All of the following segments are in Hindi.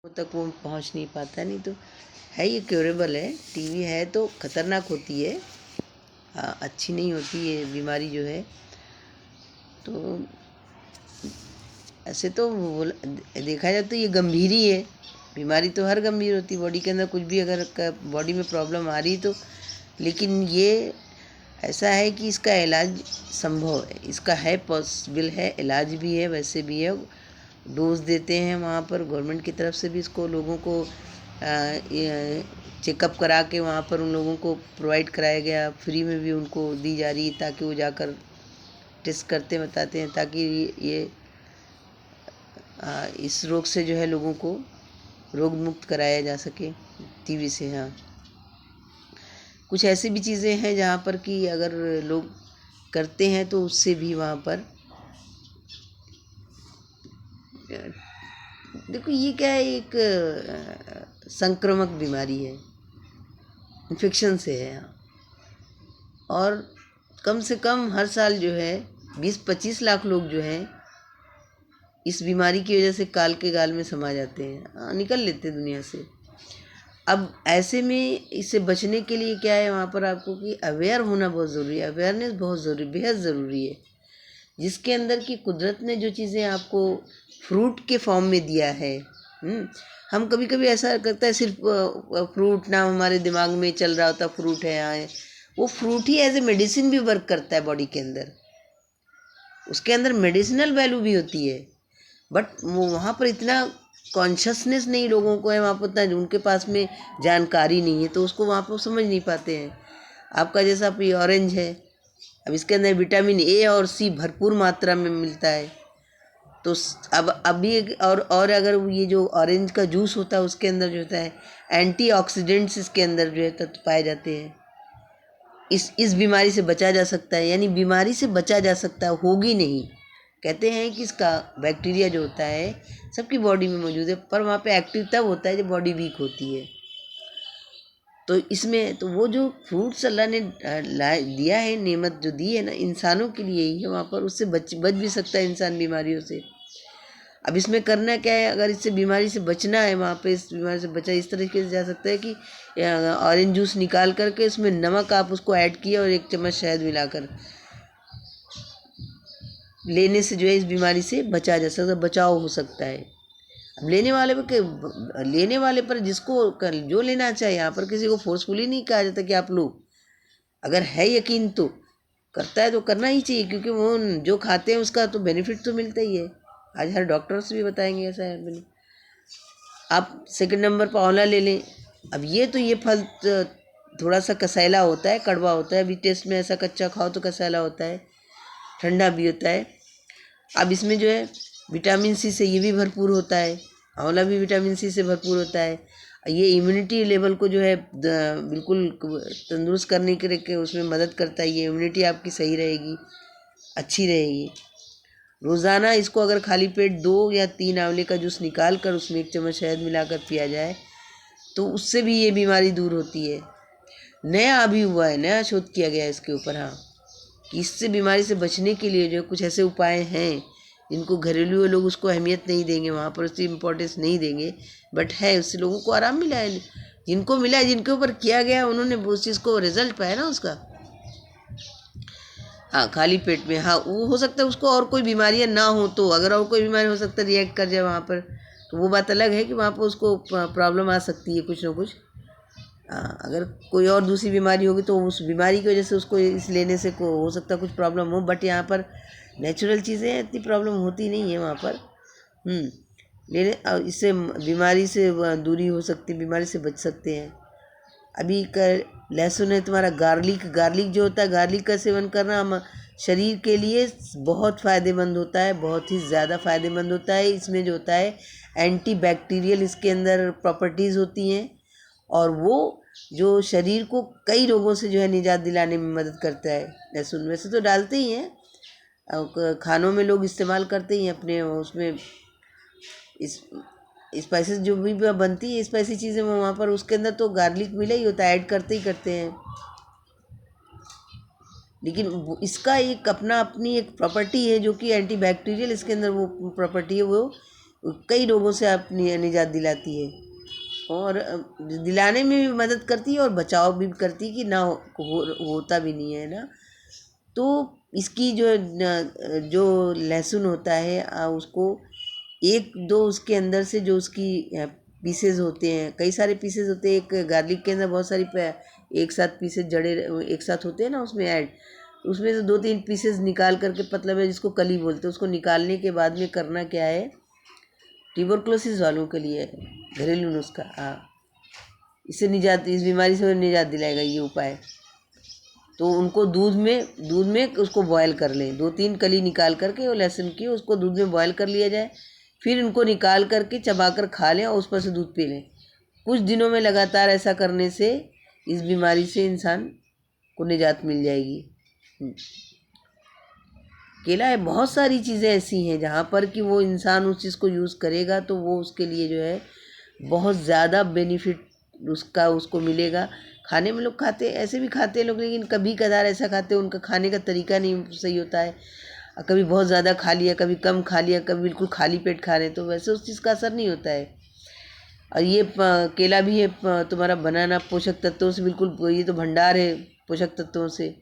तक वो पहुंच नहीं पाता। नहीं तो है, ये क्योरेबल है। टीबी है तो ख़तरनाक होती है, अच्छी नहीं होती ये बीमारी जो है। तो ऐसे तो देखा जाए तो ये गंभीर ही है। बीमारी तो हर गंभीर होती है, बॉडी के अंदर कुछ भी अगर बॉडी में प्रॉब्लम आ रही तो। लेकिन ये ऐसा है कि इसका इलाज संभव है, इसका है पॉसिबल है, इलाज भी है, वैसे भी है। डोज देते हैं वहाँ पर गवर्नमेंट की तरफ से भी इसको लोगों को चेकअप करा के वहाँ पर उन लोगों को प्रोवाइड कराया गया, फ्री में भी उनको दी जा रही, ताकि वो जाकर टेस्ट करते बताते हैं, ताकि ये इस रोग से जो है लोगों को रोग मुक्त कराया जा सके, टीबी से। हाँ, कुछ ऐसी भी चीज़ें हैं जहाँ पर कि अगर लोग करते हैं तो उससे भी वहाँ पर देखो, ये क्या है, एक संक्रामक बीमारी है, इन्फेक्शन से है। और कम से कम हर साल जो है 20-25 लाख लोग जो हैं इस बीमारी की वजह से काल के गाल में समा जाते हैं, निकल लेते हैं दुनिया से। अब ऐसे में इससे बचने के लिए क्या है वहाँ पर आपको कि अवेयर होना बहुत ज़रूरी है, अवेयरनेस बहुत ज़रूरी, बेहद ज़रूरी है। जिसके अंदर की कुदरत ने जो चीज़ें आपको फ्रूट के फॉर्म में दिया है, हम कभी कभी ऐसा करता है सिर्फ फ्रूट नाम हमारे दिमाग में चल रहा होता, फ्रूट है यहाँ है। वो फ्रूट ही एज ए मेडिसिन भी वर्क करता है बॉडी के अंदर, उसके अंदर मेडिसिनल वैल्यू भी होती है। बट वो वहाँ पर इतना कॉन्शसनेस नहीं लोगों को है, वहाँ पर उतना उनके पास में जानकारी नहीं है, तो उसको वहाँ पर समझ नहीं पाते हैं। आपका जैसा ये ऑरेंज है, अब इसके अंदर विटामिन ए और सी भरपूर मात्रा में मिलता है। तो अब अभी और अगर ये जो ऑरेंज का जूस होता है उसके अंदर जो होता है एंटीऑक्सीडेंट्स इसके अंदर जो है तत्व पाए जाते हैं। इस बीमारी से बचा जा सकता है, यानी बीमारी से बचा जा सकता है, होगी नहीं। कहते हैं कि इसका बैक्टीरिया जो होता है सबकी बॉडी में मौजूद है, पर वहाँ पे एक्टिव तब होता है जब बॉडी वीक होती है। तो इसमें तो वो जो फ्रूट्स अल्लाह ने दिया है, नेमत जो दी है ना इंसानों के लिए ही है, वहाँ पर उससे बच भी सकता है इंसान बीमारियों से। अब इसमें करना क्या है, अगर इससे बीमारी से बचना है, वहाँ पे इस बीमारी से बचा इस तरीके से जा सकता है कि ऑरेंज जूस निकाल करके उसमें नमक आप उसको ऐड किया और 1 चम्मच शहद मिलाकर लेने से जो है इस बीमारी से बचा जा सकता है, बचाव हो सकता है। अब लेने वाले पर जिसको जो लेना चाहिए, यहाँ पर किसी को फोर्सफुली नहीं कहा जाता कि आप लो। अगर है यकीन तो करता है तो करना ही चाहिए, क्योंकि वो जो खाते हैं उसका तो बेनिफिट तो मिलता ही है। आज हर डॉक्टर्स भी बताएंगे ऐसा है। आप सेकंड नंबर पर आंवला ले लें। अब ये फल थोड़ा सा कसैला होता है, कड़वा होता है, अभी टेस्ट में ऐसा कच्चा खाओ तो कसैला होता है, ठंडा भी होता है। अब इसमें जो है विटामिन सी से ये भी भरपूर होता है, आंवला भी विटामिन सी से भरपूर होता है। ये इम्यूनिटी लेवल को जो है बिल्कुल तंदुरुस्त करने के उसमें मदद करता है। ये इम्यूनिटी आपकी सही रहेगी, अच्छी रहेगी। रोज़ाना इसको अगर खाली पेट 2 या 3 आंवले का जूस निकाल कर उसमें 1 चम्मच शहद मिलाकर पिया जाए तो उससे भी ये बीमारी दूर होती है। नया अभी हुआ है, नया शोध किया गया है इसके ऊपर, हाँ, कि इससे बीमारी से बचने के लिए जो कुछ ऐसे उपाय हैं जिनको घरेलू लोग उसको अहमियत नहीं देंगे, वहाँ पर उसकी इम्पोर्टेंस नहीं देंगे, बट है उससे लोगों को आराम मिला है। जिनको मिला है, जिनके ऊपर किया गया, उन्होंने उस चीज़ को रिजल्ट पाया ना उसका। हाँ, खाली पेट में, हाँ, वो हो सकता है उसको और कोई बीमारियाँ ना हो, तो अगर और कोई बीमारी हो सकता है रिएक्ट कर जाए वहाँ पर, तो वो बात अलग है कि वहाँ पर उसको प्रॉब्लम आ सकती है कुछ ना कुछ। अगर कोई और दूसरी बीमारी होगी तो उस बीमारी की वजह से उसको इस लेने से को हो सकता है कुछ प्रॉब्लम हो, बट यहाँ पर नेचुरल चीज़ें इतनी प्रॉब्लम होती नहीं है वहाँ पर। लेने इससे बीमारी से दूरी हो सकती, बीमारी से बच सकते हैं। अभी लहसुन है तुम्हारा, गार्लिक जो होता है, गार्लिक का सेवन करना हम शरीर के लिए बहुत फ़ायदेमंद होता है, बहुत ही ज़्यादा फ़ायदेमंद होता है। इसमें जो होता है एंटी बैक्टीरियल इसके अंदर प्रॉपर्टीज़ होती हैं, और वो जो शरीर को कई रोगों से जो है निजात दिलाने में मदद करता है। लहसुन वैसे तो डालते ही हैं, खानों में लोग इस्तेमाल करते ही हैं अपने उसमें, इस स्पाइसेस जो भी बनती है स्पाइसी चीज़ें वहाँ पर उसके अंदर तो गार्लिक मिला ही होता है, ऐड करते ही करते हैं। लेकिन इसका एक अपनी एक प्रॉपर्टी है जो कि एंटीबैक्टीरियल, इसके अंदर वो प्रॉपर्टी है, वो कई रोगों से अपनी निजात दिलाती है और दिलाने में भी मदद करती है और बचाव भी करती है कि ना होता भी नहीं है ना। तो इसकी जो लहसुन होता है उसको एक दो उसके अंदर से जो उसकी पीसेज होते हैं, कई सारे पीसेज होते हैं, एक गार्लिक के अंदर बहुत सारी एक साथ पीसेज जड़े एक साथ होते हैं ना उसमें ऐड, उसमें से 2-3 पीसेज निकाल करके मतलब है जिसको कली बोलते हैं, उसको निकालने के बाद में करना क्या है, ट्यूबरकुलोसिस वालों के लिए घरेलू नुस्खा, हाँ, इससे निजात, इस बीमारी से निजात दिलाएगा ये उपाय। तो उनको दूध में उसको बॉयल कर लें, 2-3 कली निकाल करके वो लहसुन की उसको दूध में बॉयल कर लिया जाए, फिर इनको निकाल करके चबा कर खा लें और उस पर से दूध पी लें। कुछ दिनों में लगातार ऐसा करने से इस बीमारी से इंसान को निजात मिल जाएगी। केला है, बहुत सारी चीज़ें ऐसी हैं जहाँ पर कि वो इंसान उस चीज़ को यूज़ करेगा तो वो उसके लिए जो है बहुत ज़्यादा बेनिफिट उसको मिलेगा। खाने में लोग खाते, ऐसे भी खाते हैं लोग, लेकिन कभी कदार ऐसा खाते हैं, उनका खाने का तरीका नहीं सही होता है, कभी बहुत ज़्यादा खा लिया, कभी कम खा लिया, कभी बिल्कुल खाली पेट खा रहे हैं, तो वैसे उस चीज़ का असर नहीं होता है। और ये केला भी है तुम्हारा बनाना पोषक तत्वों से बिल्कुल, ये तो भंडार है पोषक तत्वों से,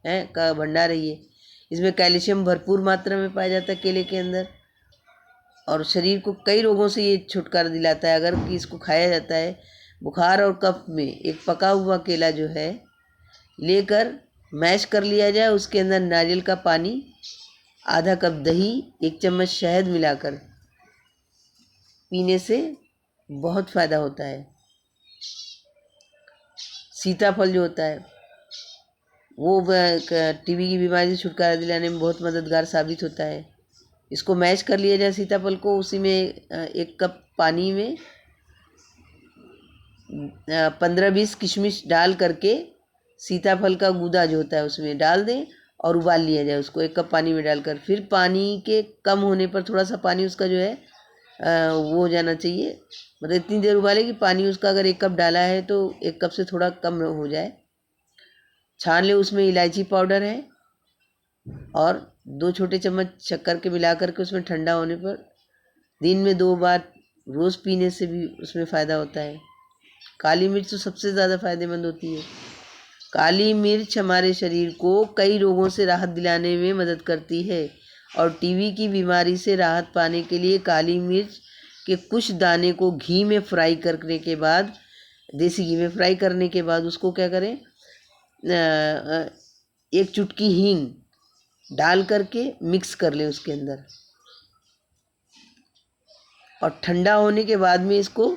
है का भंडार है ये। इसमें कैल्शियम भरपूर मात्रा में पाया जाता है केले के अंदर और शरीर को कई रोगों से ये छुटकारा दिलाता है अगर कि इसको खाया जाता है। बुखार और कफ में एक पका हुआ केला जो है लेकर मैश कर लिया जाए, उसके अंदर नारियल का पानी, आधा कप दही, 1 चम्मच शहद मिलाकर पीने से बहुत फ़ायदा होता है। सीताफल जो होता है वो टीबी की बीमारी से छुटकारा दिलाने में बहुत मददगार साबित होता है। इसको मैश कर लिया जाए सीताफल को, उसी में 1 कप पानी में 15-20 किशमिश डाल करके सीताफल का गूदा जो होता है उसमें डाल दें और उबाल लिया जाए उसको 1 कप पानी में डालकर। फिर पानी के कम होने पर थोड़ा सा पानी उसका जो है वो हो जाना चाहिए, मतलब इतनी देर उबाले कि पानी उसका अगर 1 कप डाला है तो 1 कप से थोड़ा कम हो जाए। छान ले, उसमें इलायची पाउडर है और 2 छोटे चम्मच शक्कर के मिला करके उसमें ठंडा होने पर दिन में 2 बार रोज़ पीने से भी उसमें फ़ायदा होता है। काली मिर्च तो सबसे ज़्यादा फ़ायदेमंद होती है। काली मिर्च हमारे शरीर को कई रोगों से राहत दिलाने में मदद करती है और टीबी की बीमारी से राहत पाने के लिए काली मिर्च के कुछ दाने को घी में फ्राई करने के बाद, देसी घी में फ्राई करने के बाद उसको क्या करें, 1 चुटकी हींग डाल करके मिक्स कर लें उसके अंदर और ठंडा होने के बाद में इसको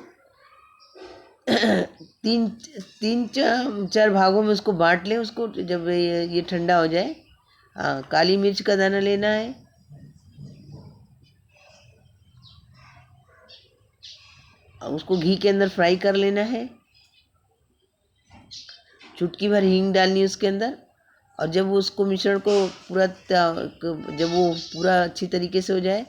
3-4 भागों में उसको बांट लें। उसको जब ये ठंडा हो जाए, हाँ, काली मिर्च का दाना लेना है, उसको घी के अंदर फ्राई कर लेना है, चुटकी भर हींग डालनी है उसके अंदर और जब उसको मिश्रण को पूरा जब वो पूरा अच्छी तरीके से हो जाए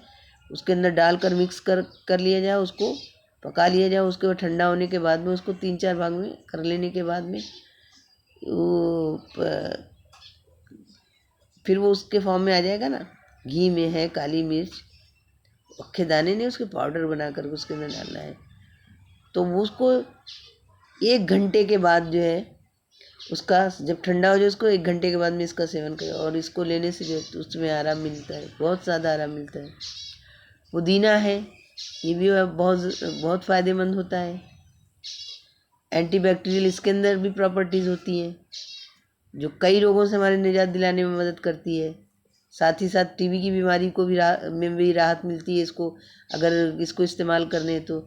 उसके अंदर डालकर मिक्स कर लिया जाए, उसको पका लिया जाए। उसके बाद ठंडा होने के बाद में उसको 3-4 भाग में कर लेने के बाद में फिर वो उसके फॉर्म में आ जाएगा ना, घी में है काली मिर्च, अक्खे दाने ने उसके पाउडर बना कर उसके अंदर डालना है। तो वो उसको 1 घंटे के बाद जो है उसका, जब ठंडा हो जाए उसको 1 घंटे के बाद में इसका सेवन करें और इसको लेने से जो उसमें आराम मिलता है, बहुत ज़्यादा आराम मिलता है। पुदीना है, ये भी बहुत फ़ायदेमंद होता है, एंटीबैक्टीरियल इसके अंदर भी प्रॉपर्टीज़ होती हैं जो कई रोगों से हमारे निजात दिलाने में मदद करती है। साथ ही साथ टीबी की बीमारी को भी में भी राहत मिलती है इसको, अगर इसको इस्तेमाल करने तो,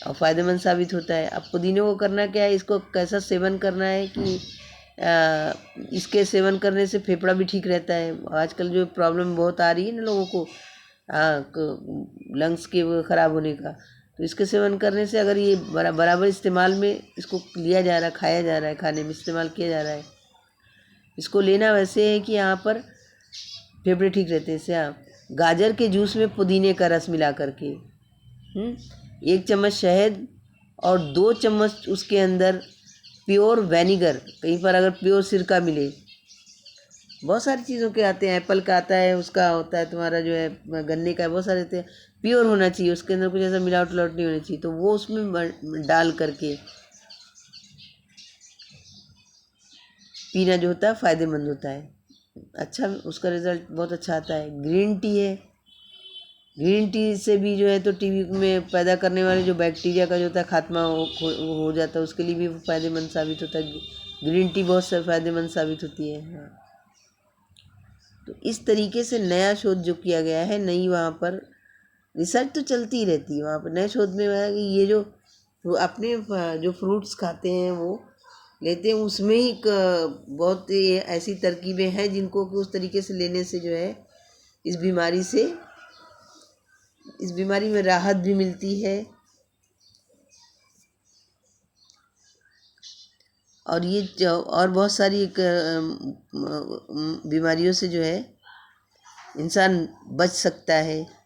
और फ़ायदेमंद साबित होता है। अब पुदीने को करना क्या है, इसको कैसा सेवन करना है कि इसके सेवन करने से फेफड़ा भी ठीक रहता है। आजकल जो प्रॉब्लम बहुत आ रही है ना लोगों को, लंग्स के वो ख़राब होने का, तो इसके सेवन करने से अगर ये बराबर इस्तेमाल में इसको लिया जा रहा है, खाया जा रहा है, खाने में इस्तेमाल किया जा रहा है, इसको लेना वैसे है कि यहाँ पर फेफड़े ठीक रहते हैं। इससे आप गाजर के जूस में पुदीने का रस मिला करके 1 चम्मच शहद और 2 चम्मच उसके अंदर प्योर विनेगर, कहीं पर अगर प्योर सिरका मिले बहुत सारी चीज़ों के आते हैं, एप्पल का आता है, उसका होता है तुम्हारा जो है गन्ने का, बहुत सारे होते हैं। प्योर होना चाहिए, उसके अंदर कुछ ऐसा मिलावट उलावट नहीं होनी चाहिए, तो वो उसमें डाल करके पीना जो होता है फ़ायदेमंद होता है। अच्छा, उसका रिज़ल्ट बहुत अच्छा आता है। ग्रीन टी है, ग्रीन टी से भी जो है तो टीबी में पैदा करने वाले जो बैक्टीरिया का जो होता है खात्मा हो जाता है, उसके लिए भी फ़ायदेमंद साबित होता है। ग्रीन टी बहुत फ़ायदेमंद साबित होती है। हाँ, तो इस तरीके से नया शोध जो किया गया है, नई वहाँ पर रिसर्च तो चलती ही रहती है। वहाँ पर नए शोध में है कि ये जो अपने जो फ्रूट्स खाते हैं वो लेते हैं, उसमें ही बहुत ऐसी तरकीबें हैं जिनको कि उस तरीके से लेने से जो है इस बीमारी में राहत भी मिलती है। और ये और बहुत सारी बीमारियों से जो है इंसान बच सकता है।